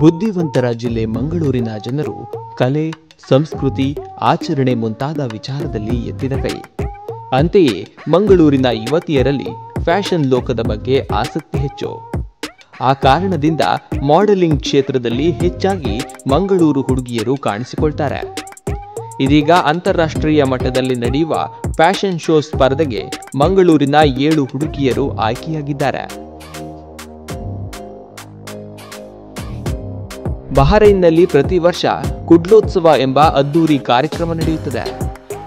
ಬುದ್ಧಿವಂತರ ಜಿಲ್ಲೆ ಮಂಗಳೂರಿನ ಜನರು ಕಲೆ, ಸಂಸ್ಕೃತಿ, ಆಚರಣೆ ಮುಂತಾದ ವಿಚಾರದಲ್ಲಿ ಎತ್ತಿದ ಕೈ. ಅಂತೆಯೇ ಮಂಗಳೂರಿನ ಯುವತಿಯರಲ್ಲಿ ಫ್ಯಾಷನ್ ಲೋಕದ ಬಗ್ಗೆ ಆಸಕ್ತಿ ಹೆಚ್ಚು. ಆ ಕಾರಣದಿಂದ ಮಾಡೆಲಿಂಗ್ ಕ್ಷೇತ್ರದಲ್ಲಿ ಹೆಚ್ಚಾಗಿ ಮಂಗಳೂರು ಹುಡುಗಿಯರು ಕಾಣಿಸಿಕೊಳ್ತಾರೆ. ಇದೀಗ ಅಂತಾರಾಷ್ಟ್ರೀಯ ಮಟ್ಟದಲ್ಲಿ ನಡೆಯುವ ಫ್ಯಾಷನ್ ಶೋ ಸ್ಪರ್ಧೆಗೆ ಮಂಗಳೂರಿನ 7 ಹುಡುಗಿಯರು ಆಯ್ಕೆಯಾಗಿದ್ದಾರೆ. ಬಹರೈನ್ನಲ್ಲಿ ಪ್ರತಿ ವರ್ಷ ಕುಡ್ಲೋತ್ಸವ ಎಂಬ ಅದ್ದೂರಿ ಕಾರ್ಯಕ್ರಮ ನಡೆಯುತ್ತದೆ.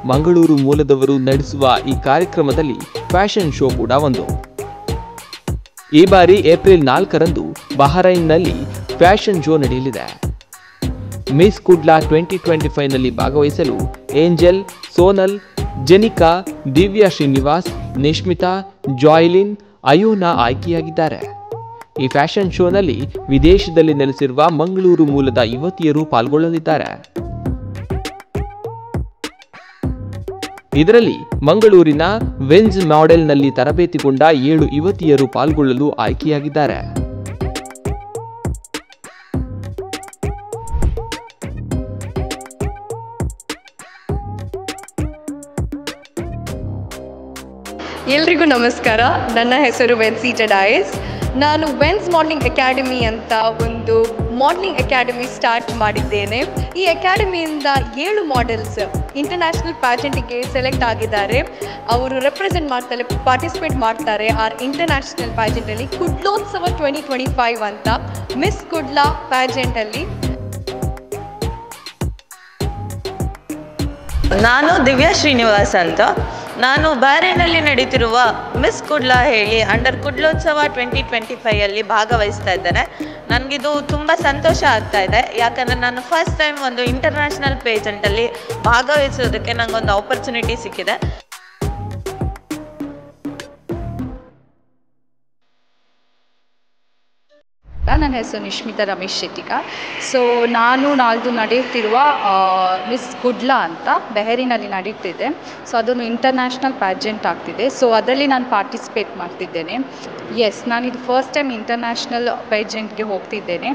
ಮಂಗಳೂರು ಮೂಲದವರು ನಡೆಸುವ ಈ ಕಾರ್ಯಕ್ರಮದಲ್ಲಿ ಫ್ಯಾಷನ್ ಶೋ ಕೂಡ ಒಂದು. ಈ ಬಾರಿ ಏಪ್ರಿಲ್ 4ರಂದು ಬಹರೈನ್ನಲ್ಲಿ ಫ್ಯಾಷನ್ ಶೋ ನಡೆಯಲಿದೆ. ಮಿಸ್ ಕುಡ್ಲಾ 2025ನಲ್ಲಿ ಭಾಗವಹಿಸಲು ಏಂಜೆಲ್, ಸೋನಲ್, ಜೆನಿಕಾ, ದಿವ್ಯಾ ಶ್ರೀನಿವಾಸ್, ನಿಶ್ಮಿತಾ, ಜಾಯ್ಲಿನ್, ಅಯೋನಾ ಆಯ್ಕೆಯಾಗಿದ್ದಾರೆ. ಈ ಫ್ಯಾಷನ್ ಶೋನಲ್ಲಿ ವಿದೇಶದಲ್ಲಿ ನೆಲೆಸಿರುವ ಮಂಗಳೂರು ಮೂಲದ ಯುವತಿಯರು ಪಾಲ್ಗೊಳ್ಳಲಿದ್ದಾರೆ. ಇದರಲ್ಲಿ ಮಂಗಳೂರಿನ ವೆನ್ಸ್ ಮಾಡೆಲ್ನಲ್ಲಿ ತರಬೇತಿಗೊಂಡ 7 ಯುವತಿಯರು ಪಾಲ್ಗೊಳ್ಳಲು ಆಯ್ಕೆಯಾಗಿದ್ದಾರೆ. ಎಲ್ರಿಗೂ ನಮಸ್ಕಾರ. ನನ್ನ ಹೆಸರು ವೆನ್ಸಿ ಜಡಾಯಸ್. ನಾನು ವೆನ್ಸ್ ಮಾಡಲಿಂಗ್ ಅಕಾಡೆಮಿ ಅಂತ ಒಂದು ಮಾಡಲಿಂಗ್ ಅಕಾಡೆಮಿ ಸ್ಟಾರ್ಟ್ ಮಾಡಿದ್ದೇನೆ. ಈ ಅಕಾಡೆಮಿಯಿಂದ 7 ಮಾಡೆಲ್ಸ್ ಇಂಟರ್ನ್ಯಾಷನಲ್ ಪ್ಯಾಜೆಂಟಿಗೆ ಸೆಲೆಕ್ಟ್ ಆಗಿದ್ದಾರೆ. ಅವರು ಪಾರ್ಟಿಸಿಪೇಟ್ ಮಾಡ್ತಾರೆ ಆ ಇಂಟರ್ನ್ಯಾಷನಲ್ ಪ್ಯಾಜೆಂಟಲ್ಲಿ ಕುಡ್ಲೋತ್ಸವ 2025 ಅಂತ ಮಿಸ್ ಕುಡ್ಲಾ ಪ್ಯಾಜೆಂಟಲ್ಲಿ. ನಾನು ದಿವ್ಯಾ ಶ್ರೀನಿವಾಸ್ ಅಂತ. ನಾನು ಬಹರೈನಲ್ಲಿ ನಡೀತಿರುವ ಮಿಸ್ ಕುಡ್ಲಾ ಹೇಳಿ ಅಂಡರ್ ಕುಡ್ಲೋತ್ಸವ 2025ಅಲ್ಲಿ ಭಾಗವಹಿಸ್ತಾ ಇದ್ದೇನೆ. ನನಗಿದು ತುಂಬ ಸಂತೋಷ ಆಗ್ತಾ ಇದೆ. ಯಾಕಂದರೆ ನಾನು ಫಸ್ಟ್ ಟೈಮ್ ಒಂದು ಇಂಟರ್ನ್ಯಾಷನಲ್ ಪೇಜೆಂಟಲ್ಲಿ ಭಾಗವಹಿಸೋದಕ್ಕೆ ನನಗೊಂದು ಆಪರ್ಚುನಿಟಿ ಸಿಕ್ಕಿದೆ. ನನ್ನ ಹೆಸರು ನಿಶ್ಮಿತಾ ರಮೇಶ್ ಶೆಟ್ಟಿಗ. ಸೊ ನಾನು ನಾಳ್ದು ನಡೆಯುತ್ತಿರುವ ಮಿಸ್ ಕುಡ್ಲಾ ಅಂತ ಬಹರೈನಲ್ಲಿ ನಡೀತಿದೆ. ಸೊ ಅದೊಂದು ಇಂಟರ್ನ್ಯಾಷನಲ್ ಪ್ಯಾಜೆಂಟ್ ಆಗ್ತಿದೆ. ಸೊ ಅದರಲ್ಲಿ ನಾನು ಪಾರ್ಟಿಸಿಪೇಟ್ ಮಾಡ್ತಿದ್ದೇನೆ. ನಾನಿದು ಫಸ್ಟ್ ಟೈಮ್ ಇಂಟರ್ನ್ಯಾಷನಲ್ ಪ್ಯಾಜೆಂಟ್ಗೆ ಹೋಗ್ತಿದ್ದೇನೆ.